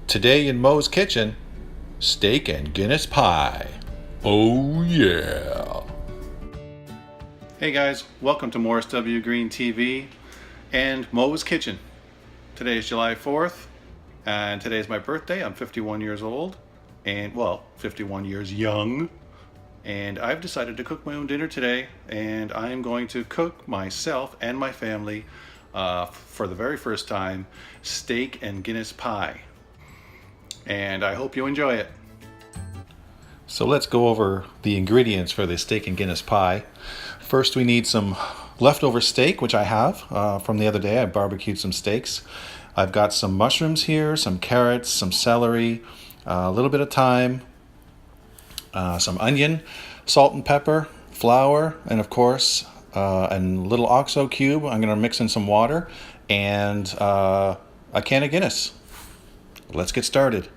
Today in Mo's kitchen, steak and Guinness pie. Oh yeah. Hey guys, welcome to Morris W. Green TV and Mo's Kitchen. Today is July 4th and today is my birthday. I'm 51 years old and 51 years young. And I've decided to cook my own dinner today, and I am going to cook myself and my family for the very first time steak and Guinness pie. And I hope you enjoy it. So let's go over the ingredients for the steak and Guinness pie. First we need some leftover steak, which I have from the other day. I barbecued some steaks. I've got some mushrooms here, some carrots, some celery, a little bit of thyme, some onion, salt and pepper, flour, and of course a little OXO cube. I'm going to mix in some water and a can of Guinness. Let's get started.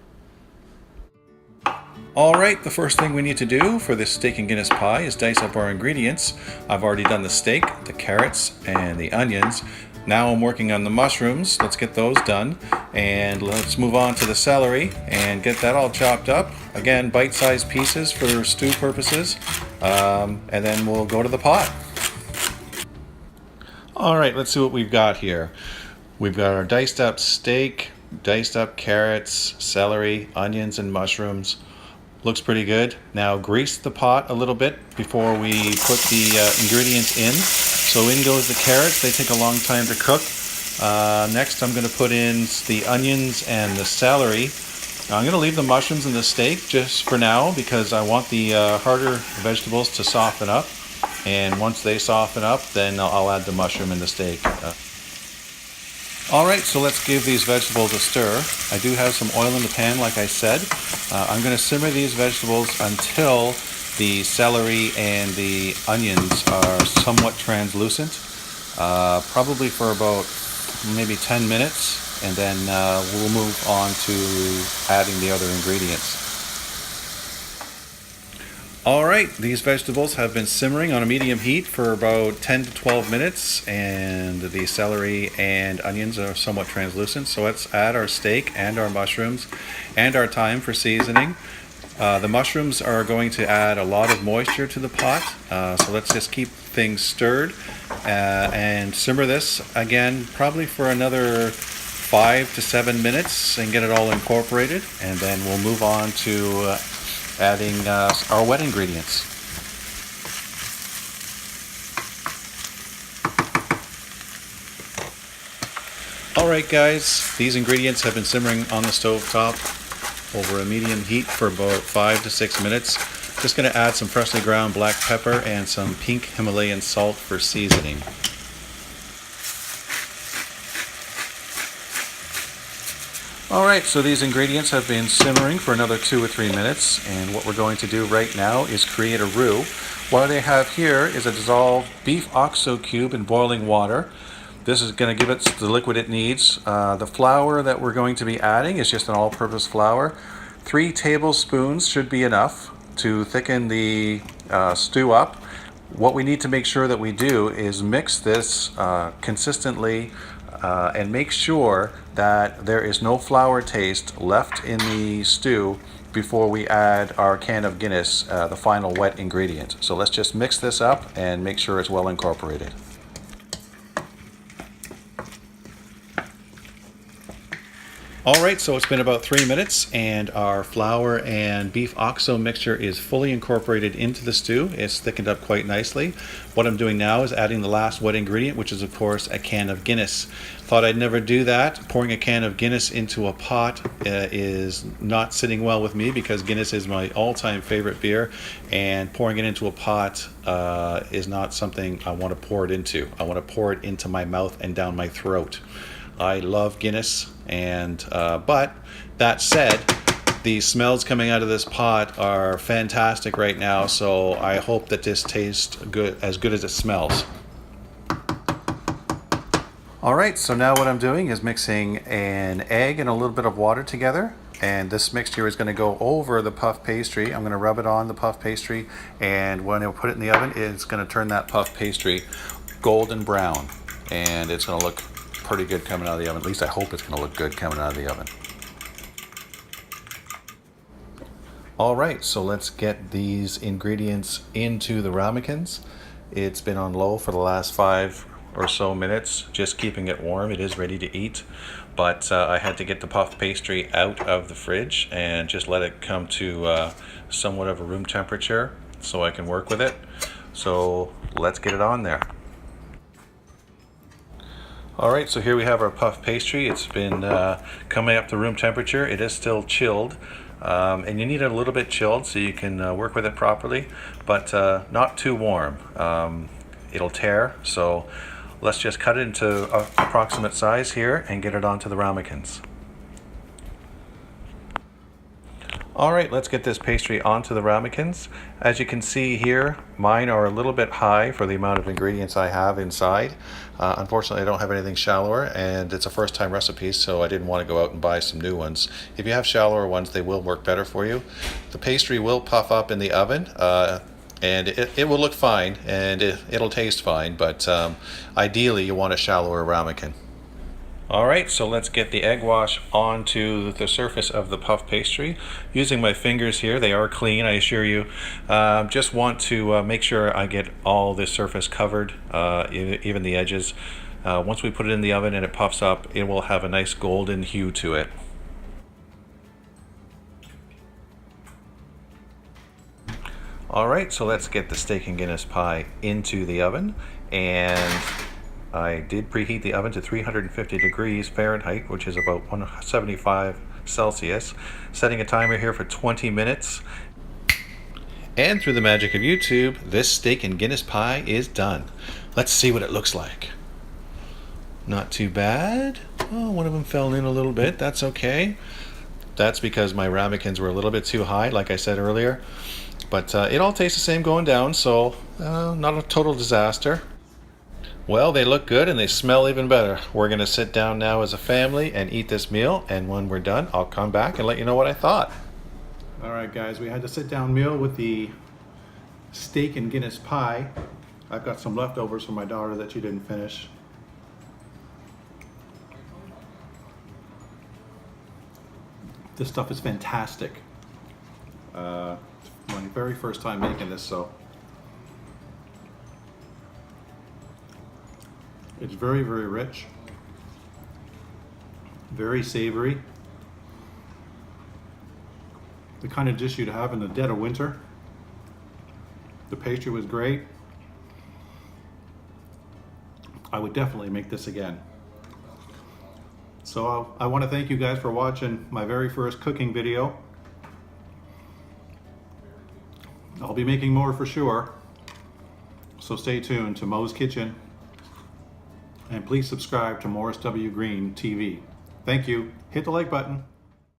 Alright, the first thing we need to do for this steak and Guinness pie is dice up our ingredients. I've already done the steak, the carrots, and the onions. Now I'm working on the mushrooms. Let's get those done. And let's move on to the celery and get that all chopped up. Again, bite-sized pieces for stew purposes. And then we'll go to the pot. Alright, let's see what we've got here. We've got our diced up steak, diced up carrots, celery, onions, and mushrooms. Looks pretty good. Now grease the pot a little bit before we put the ingredients in. So in goes the carrots. They take a long time to cook. Next I'm going to put in the onions and the celery. Now, I'm going to leave the mushrooms and the steak just for now because I want the harder vegetables to soften up. And once they soften up, then I'll add the mushroom and the steak. Alright, so let's give these vegetables a stir. I do have some oil in the pan, like I said. I'm going to simmer these vegetables until the celery and the onions are somewhat translucent. Probably for about maybe 10 minutes, and then we'll move on to adding the other ingredients. Alright, these vegetables have been simmering on a medium heat for about 10 to 12 minutes, and the celery and onions are somewhat translucent. So let's add our steak and our mushrooms and our thyme for seasoning. The mushrooms are going to add a lot of moisture to the pot, so let's just keep things stirred and simmer this again probably for another 5 to 7 minutes and get it all incorporated, and then we'll move on to adding our wet ingredients. Alright guys, these ingredients have been simmering on the stove top over a medium heat for about 5 to 6 minutes. Just going to add some freshly ground black pepper and some pink Himalayan salt for seasoning. Alright, so these ingredients have been simmering for another 2 or 3 minutes, and what we're going to do right now is create a roux. What I have here is a dissolved beef OXO cube in boiling water. This is going to give it the liquid it needs. The flour that we're going to be adding is just an all-purpose flour. 3 tablespoons should be enough to thicken the stew up. What we need to make sure that we do is mix this consistently and make sure that there is no flour taste left in the stew before we add our can of Guinness, the final wet ingredient. So let's just mix this up and make sure it's well incorporated. Alright, so it's been about 3 minutes and our flour and beef OXO mixture is fully incorporated into the stew. It's thickened up quite nicely. What I'm doing now is adding the last wet ingredient, which is of course a can of Guinness. Thought I'd never do that. Pouring a can of Guinness into a pot is not sitting well with me because Guinness is my all-time favorite beer, and pouring it into a pot is not something I want to pour it into. I want to pour it into my mouth and down my throat. I love Guinness, and but that said, the smells coming out of this pot are fantastic right now, so I hope that this tastes good as it smells. Alright, so now what I'm doing is mixing an egg and a little bit of water together, and this mixture is going to go over the puff pastry. I'm going to rub it on the puff pastry, and when I put it in the oven, it's going to turn that puff pastry golden brown, and it's going to look pretty good coming out of the oven. At least I hope it's going to look good coming out of the oven. All right, so let's get these ingredients into the ramekins. It's been on low for the last 5 or so minutes, just keeping it warm. It is ready to eat, but I had to get the puff pastry out of the fridge and just let it come to somewhat of a room temperature so I can work with it. So let's get it on there. All right, so here we have our puff pastry. It's been coming up to room temperature. It is still chilled, and you need it a little bit chilled so you can work with it properly, but not too warm. It'll tear, so let's just cut it into approximate size here and get it onto the ramekins. All right, let's get this pastry onto the ramekins. As you can see here, mine are a little bit high for the amount of ingredients I have inside. Unfortunately, I don't have anything shallower, and it's a first-time recipe, so I didn't want to go out and buy some new ones. If you have shallower ones, they will work better for you. The pastry will puff up in the oven, and it will look fine, and it'll taste fine, but ideally you want a shallower ramekin. All right, so let's get the egg wash onto the surface of the puff pastry. Using my fingers here, they are clean, I assure you. Just want to make sure I get all the surface covered, even the edges. Once we put it in the oven and it puffs up, it will have a nice golden hue to it. All right, so let's get the steak and Guinness pie into the oven, and I did preheat the oven to 350 degrees Fahrenheit, which is about 175 Celsius. Setting a timer here for 20 minutes. And through the magic of YouTube, this steak and Guinness pie is done. Let's see what it looks like. Not too bad. Oh, one of them fell in a little bit. That's okay. That's because my ramekins were a little bit too high, like I said earlier. But it all tastes the same going down, so not a total disaster. Well, they look good and they smell even better. We're going to sit down now as a family and eat this meal, and when we're done, I'll come back and let you know what I thought. All right, guys, we had the sit-down meal with the steak and Guinness pie. I've got some leftovers from my daughter that she didn't finish. This stuff is fantastic. My very first time making this, so it's very, very rich, very savory. The kind of dish you'd have in the dead of winter. The pastry was great. I would definitely make this again. So I want to thank you guys for watching my very first cooking video. I'll be making more for sure. So stay tuned to Mo's Kitchen. And please subscribe to Morris W. Green TV. Thank you. Hit the like button.